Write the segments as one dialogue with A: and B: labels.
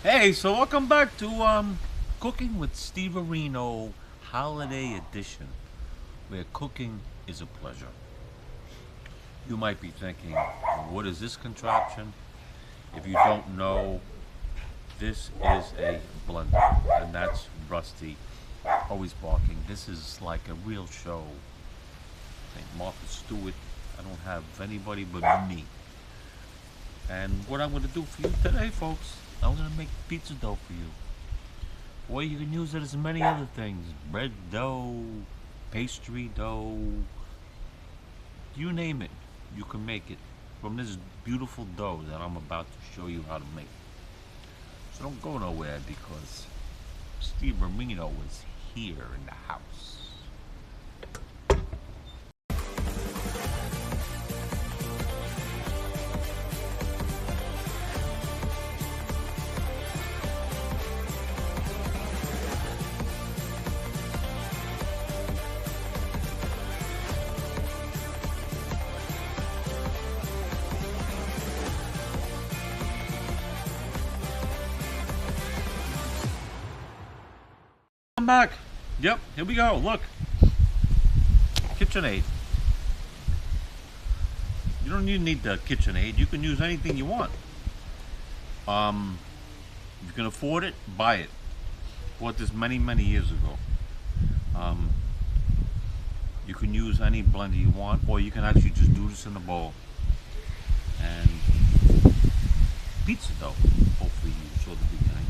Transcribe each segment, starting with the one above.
A: Hey, so welcome back to Cooking with STEVEARINO Holiday Edition, where cooking is a pleasure. You might be thinking, what is this contraption? If you don't know, this is a blender, and that's Rusty, always barking. This is like a real show. St. Martha Stewart. I don't have anybody but me. And what I'm going to do for you today, folks, I'm going to make pizza dough for you. Or you can use it as many other things. Bread dough, pastry dough, you name it, you can make it from this beautiful dough that I'm about to show you how to make. So don't go nowhere because Steve Marino is here in the house. Come back. Yep, here we go. Look. KitchenAid. You don't even need the KitchenAid. You can use anything you want. If you can afford it, buy it. Bought this many years ago. You can use any blender you want, or you can actually just do this in a bowl. And pizza dough, hopefully you saw the beginning.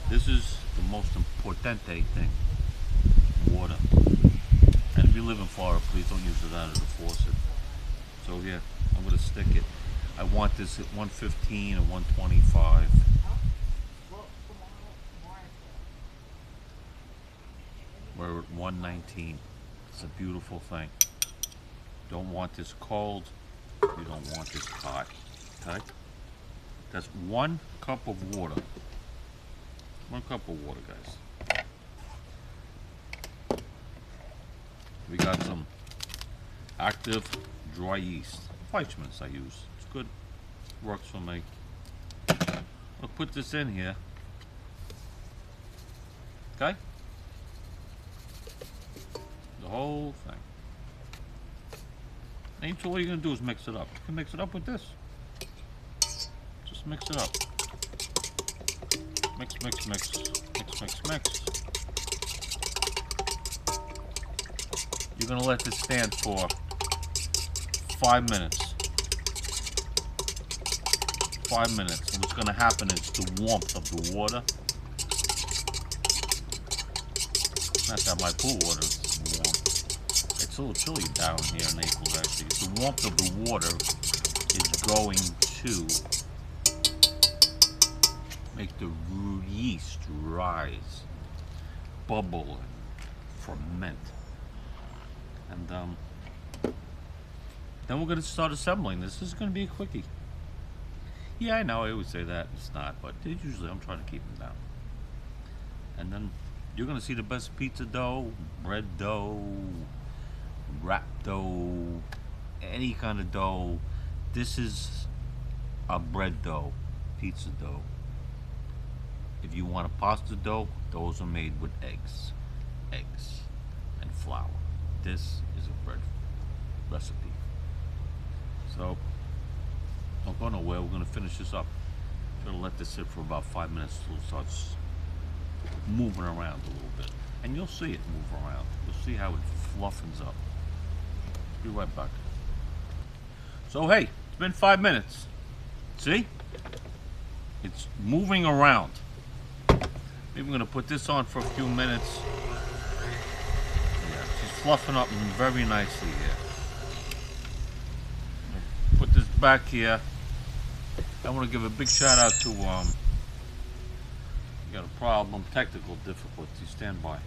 A: This is the most importante thing, water. And if you live in Florida, please don't use it out of the faucet. So here, I'm going to stick it. I want this at 115 or 125. We're at 119. It's a beautiful thing. Don't want this cold. You don't want this hot. Okay? That's 1 cup of water. 1 cup of water, guys. We got some active dry yeast. Fleischmann's I use. It's good. Works for me. I'll put this in here. Okay? The whole thing. And so all you're going to do is mix it up. You can mix it up with this. Just mix it up. Mix. You're going to let this stand for 5 minutes. 5 minutes. And what's going to happen is the warmth of the water. Not that my pool water is warm. It's a little chilly down here in Naples, actually. The warmth of the water is going to make the yeast rise, bubble, and ferment. And then we're going to start assembling this. This is going to be a quickie. Yeah, I know, I always say that. It's not, but usually I'm trying to keep them down. And then you're going to see the best pizza dough, bread dough, wrap dough, any kind of dough. This is a bread dough, pizza dough. If you want a pasta dough, those are made with eggs and flour. This is a bread recipe. So don't go nowhere. We're going to finish this up. We're going to let this sit for about 5 minutes till it starts moving around a little bit. And you'll see it move around. You'll see how it fluffens up. Be right back. So hey, it's been 5 minutes. See? It's moving around. Maybe we're going to put this on for a few minutes. Yeah, she's fluffing up very nicely here. Put this back here. I want to give a big shout out to, you got a problem, technical difficulty, stand by.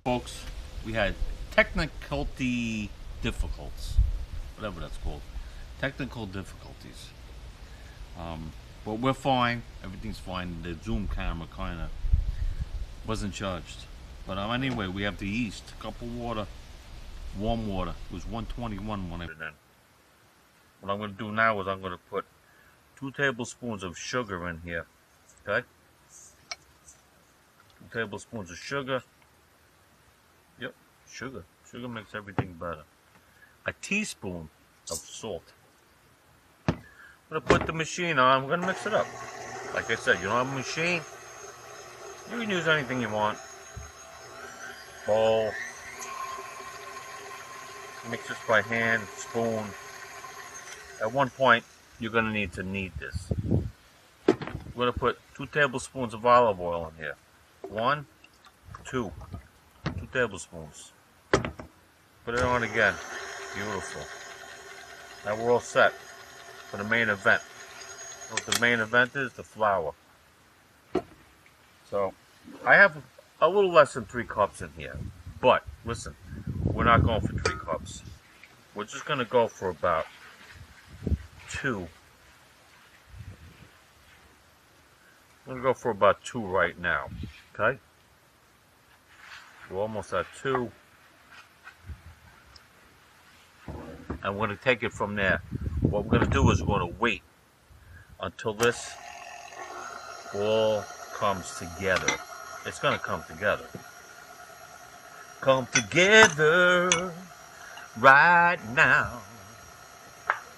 A: Folks, we had technicality difficulties, whatever that's called. Technical difficulties. But we're fine. Everything's fine. The zoom camera kind of wasn't charged. But anyway, we have the yeast, a cup of water, warm water. It was 121 when I put it in. What I'm going to do now is I'm going to put 2 tablespoons of sugar in here Okay? 2 tablespoons of sugar. Yep, sugar. Sugar makes everything better. A teaspoon of salt. I'm gonna put the machine on. I'm gonna mix it up. Like I said, you don't have a machine, you can use anything you want. Bowl. Mix this by hand, spoon. At one point, you're gonna need to knead this. We're gonna put 2 tablespoons of olive oil in here. 1, 2. 2 tablespoons. Put it on again. Beautiful. Now we're all set for the main event. What the main event is? The flour. So, I have a little less than 3 cups in here. But, listen, we're not going for 3 cups. We're just going to go for about 2. I'm going to go for about 2 right now. Okay? We're almost at 2. And we're going to take it from there. What we're going to do is we're going to wait until this all comes together. It's going to come together. Come together right now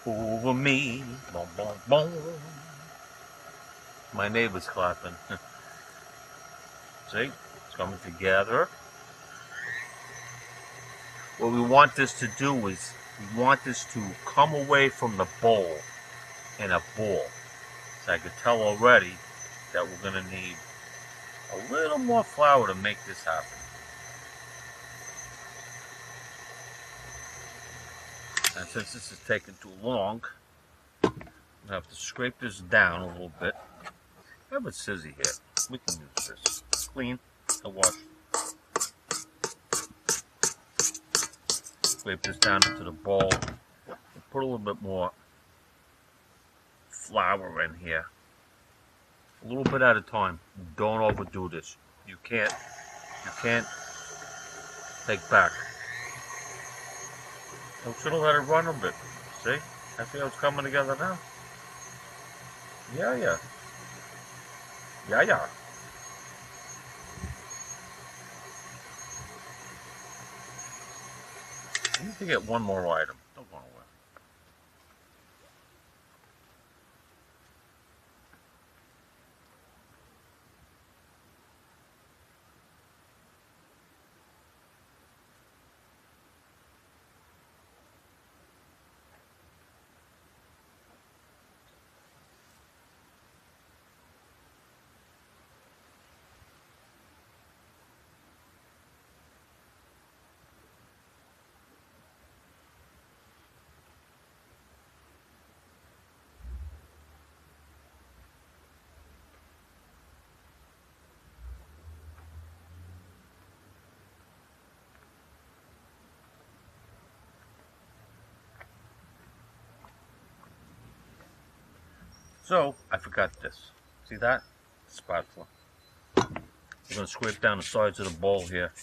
A: over me. Boom, boom, boom. My neighbor's clapping. See? It's coming together. What we want this to do is we want this to come away from the bowl in a ball. So I can tell already that we're going to need a little more flour to make this happen. And since this is taking too long, I'm going to have to scrape this down a little bit. I have a scissor here. We can use this. Clean and wash. Scrape this down into the bowl. Put a little bit more flour in here. A little bit at a time. Don't overdo this. You can't take back. I'm just gonna let it run a bit. See? I see how it's coming together now. Yeah. I need to get one more item. Don't go away. So, I forgot this. See that? Spatula. We're going to scrape down the sides of the bowl here.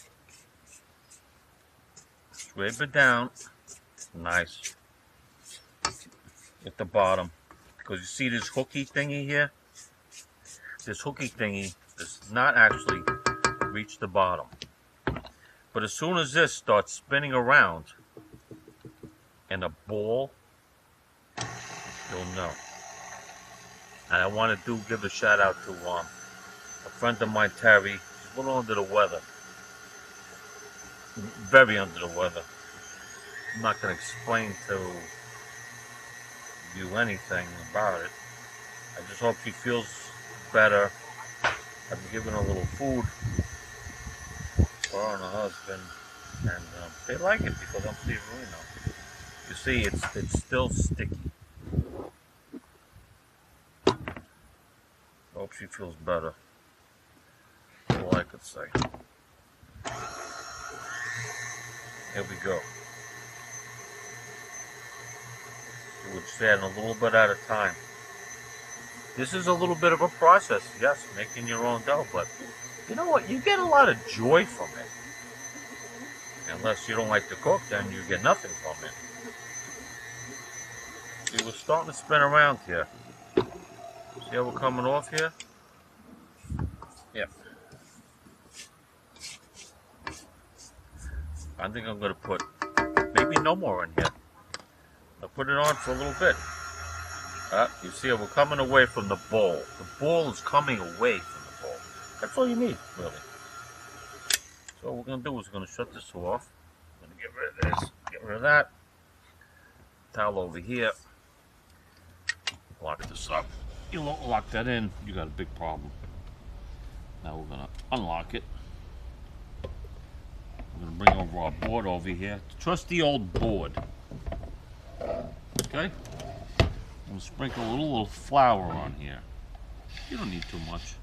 A: Scrape it down. Nice. At the bottom. Because you see this hooky thingy here? This hooky thingy does not actually reach the bottom. But as soon as this starts spinning around in a ball, you'll know. And I want to give a shout out to a friend of mine, Terry. She's a little under the weather. Very under the weather. I'm not going to explain to you anything about it. I just hope she feels better. I've been giving her a little food for her and her husband. And they like it because I'm STEVEARINO. You see, it's still sticky. I hope she feels better. That's all I could say. Here we go. We're just adding a little bit at a time. This is a little bit of a process, yes, making your own dough, but you know what? You get a lot of joy from it. Unless you don't like to cook, then you get nothing from it. See, we're starting to spin around here. See how we're coming off here? Yep. I think I'm gonna put maybe no more in here. I'll put it on for a little bit. You see, we're coming away from the bowl. The bowl is coming away from the bowl. That's all you need, really. So what we're gonna do is we're gonna shut this off. I'm gonna get rid of this, get rid of that. Towel over here. Lock this up. You lock that in, you got a big problem. Now we're gonna unlock it. We're gonna bring over our board over here. Trusty old board. Okay? I'm gonna sprinkle a little flour on here. You don't need too much.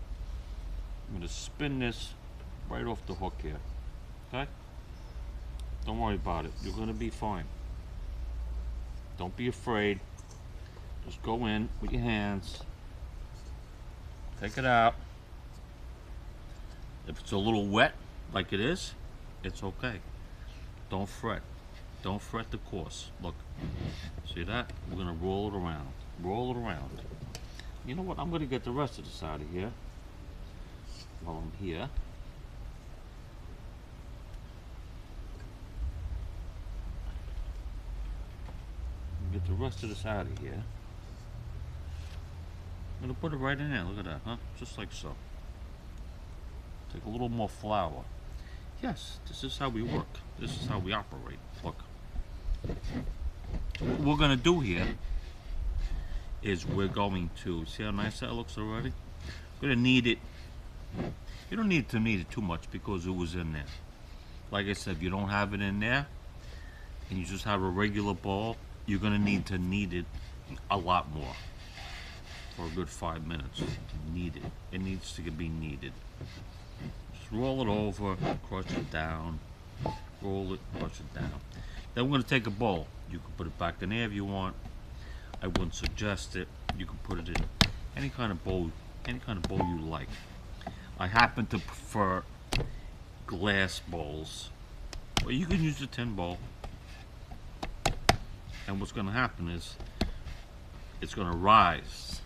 A: I'm gonna spin this right off the hook here. Okay? Don't worry about it. You're gonna be fine. Don't be afraid. Just go in with your hands. Take it out. If it's a little wet, like it is, it's okay. Don't fret. Don't fret the course. Look. See that? We're gonna roll it around. Roll it around. You know what? I'm gonna get the rest of this out of here while I'm here. Get the rest of this out of here. I'm gonna put it right in there. Look at that, huh? Just like so. Take a little more flour. Yes, this is how we work. This is how we operate. Look. What we're gonna do here is we're going to see how nice that looks already. We're gonna knead it. You don't need to knead it too much because it was in there. Like I said, if you don't have it in there and you just have a regular bowl, you're gonna need to knead it a lot more for a good 5 minutes. Knead it. It needs to be kneaded. Just roll it over, crush it down, roll it, crush it down. Then we're gonna take a bowl. You can put it back in there if you want. I wouldn't suggest it. You can put it in any kind of bowl you like. I happen to prefer glass bowls, or you can use a tin bowl. And what's going to happen is it's going to rise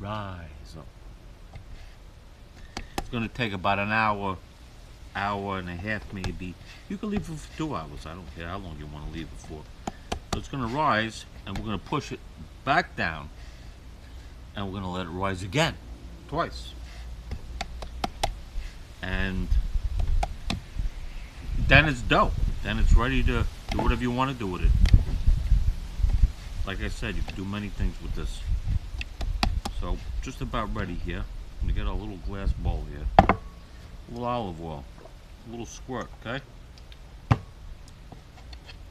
A: up. It's going to take about an hour and a half maybe. You can leave it for 2 hours. I don't care how long you want to leave it for. So it's going to rise, and we're going to push it back down, and we're going to let it rise again, twice. And then it's dough. Then it's ready to do whatever you want to do with it. Like I said, you can do many things with this. So, just about ready here. I'm going to get a little glass bowl here. A little olive oil. A little squirt, okay?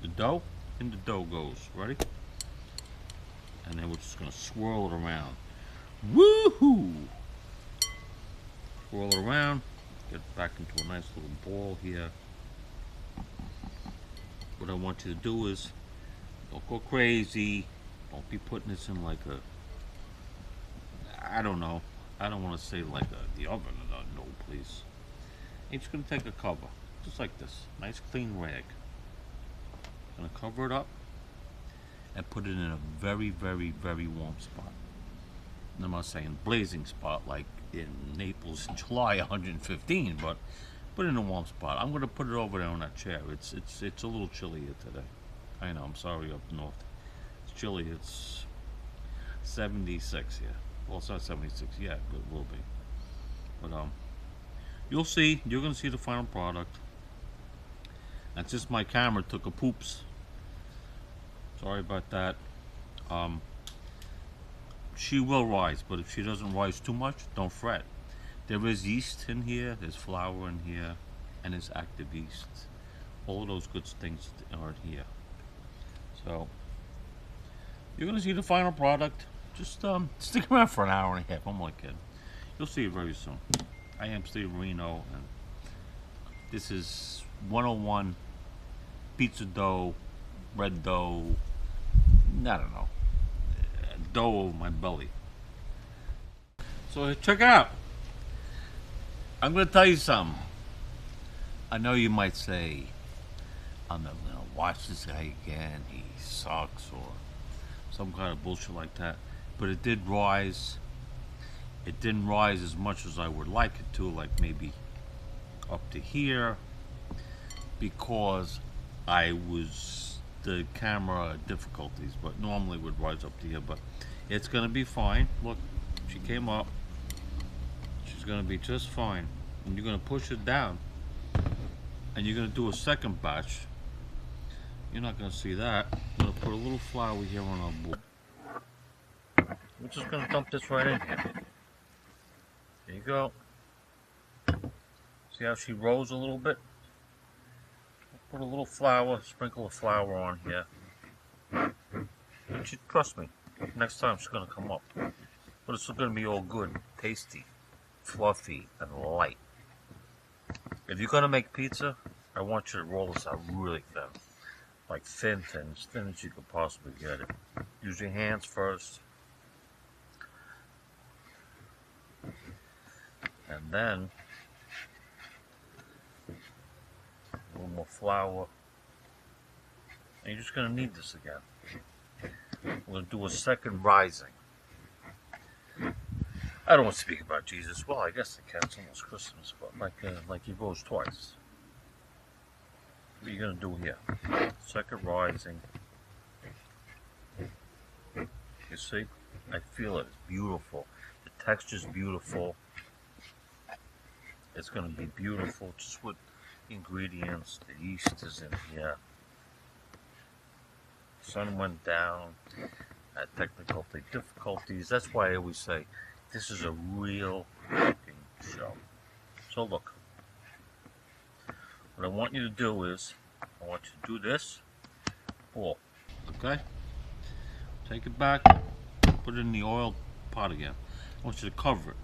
A: The dough, in the dough goes. Ready? And then we're just going to swirl it around. Woohoo! Swirl it around. Get it back into a nice little ball here. What I want you to do is, don't go crazy. Don't be putting this in like a, I don't know. I don't want to say like the oven. No, please. You're just going to take a cover, just like this. Nice clean rag. Going to cover it up and put it in a very, very, very warm spot. And I'm not saying blazing spot like in Naples in July 115, but put it in a warm spot. I'm going to put it over there on that chair. It's a little chilly here today. I know, I'm sorry up north. It's chilly. It's 76 here. Well, it's not 76 yet, but it will be. But you'll see. You're going to see the final product. And since my camera took a poops, sorry about that. She will rise, but if she doesn't rise too much, don't fret. There is yeast in here, there's flour in here, and there's active yeast. All of those good things are in here. So, you're going to see the final product. Just stick around for an hour and a half. I'm only kidding. You'll see it very soon. I am STEVEARINO, and this is 101 pizza dough, bread dough, I don't know, dough over my belly. So check it out. I'm going to tell you something. I know you might say, I'm never going to watch this guy again. He sucks or some kind of bullshit like that. But it did rise. it didn't rise as much as I would like it to, like maybe up to here, because I was the camera difficulties, but normally would rise up to here. But it's gonna be fine. Look, she came up. She's gonna be just fine. And you're gonna push it down, and you're gonna do a second batch. You're not gonna see that. I'm gonna put a little flour here on our board. We're just gonna dump this right in here. There you go. See how she rose a little bit? Put a little flour, sprinkle of flour on here. And she, trust me, next time she's gonna come up. But it's gonna be all good, tasty, fluffy, and light. If you're gonna make pizza, I want you to roll this out really thin. Like thin, as thin as you could possibly get it. Use your hands first. And then a little more flour. And you're just going to knead this again. We're going to do a second rising. I don't want to speak about Jesus. Well, I guess I can. It's almost Christmas, but like he rose twice. What are you going to do here? Second rising. You see? I feel it. It's beautiful. The texture's beautiful. It's going to be beautiful just with ingredients. The yeast is in here. Sun went down. Had technical difficulties. That's why I always say this is a real cooking show. So look. What I want you to do is, I want you to do this. Pull. Okay? Take it back. Put it in the oil pot again. I want you to cover it.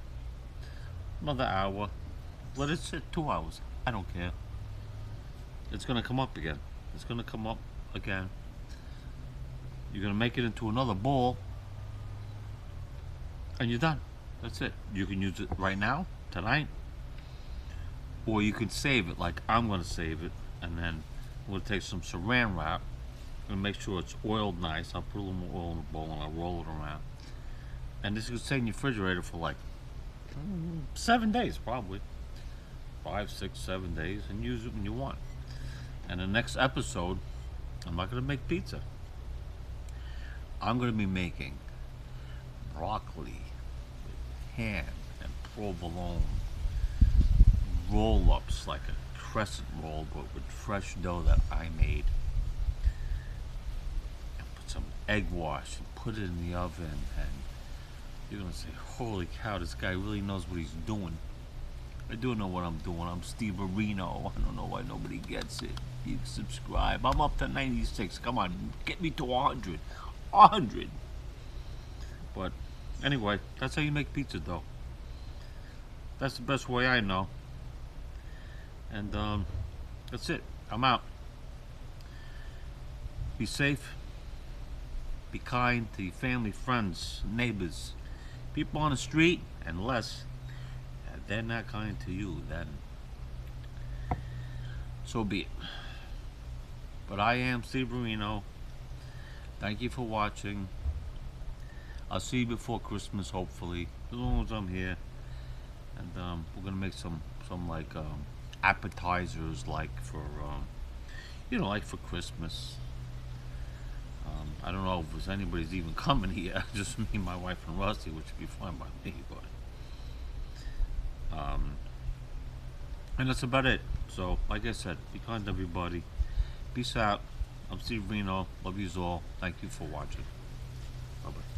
A: Another hour. Let it sit 2 hours. I don't care. It's going to come up again. It's going to come up again. You're going to make it into another bowl. And you're done. That's it. You can use it right now, tonight. Or you can save it like I'm going to save it. And then I'm going to take some saran wrap. I'm going to make sure it's oiled nice. I'll put a little more oil in the bowl and I'll roll it around. And this is going to stay in your refrigerator for like 7 days probably. 5, 6, 7 days, and use it when you want. And the next episode, I'm not going to make pizza. I'm going to be making broccoli with ham and provolone roll-ups, like a crescent roll, but with fresh dough that I made. And put some egg wash and put it in the oven, and you're going to say, holy cow, this guy really knows what he's doing. I do know what I'm doing. I'm STEVEARINO. I don't know why nobody gets it. You subscribe. I'm up to 96. Come on, get me to 100. 100. But anyway, that's how you make pizza, though. That's the best way I know. And that's it. I'm out. Be safe. Be kind to your family, friends, neighbors, people on the street, and less. They're not kind to you, then so be it. But I am STEVEARINO. Thank you for watching. I'll see you before Christmas, hopefully, as long as I'm here. And we're gonna make some like appetizers, like for like for Christmas. I don't know if anybody's even coming here. Just me, my wife, and Rusty, which would be fine by me, but. And that's about it. So, like I said, be kind to everybody. Peace out. I'm STEVEARINO. Love yous all. Thank you for watching. Bye-bye.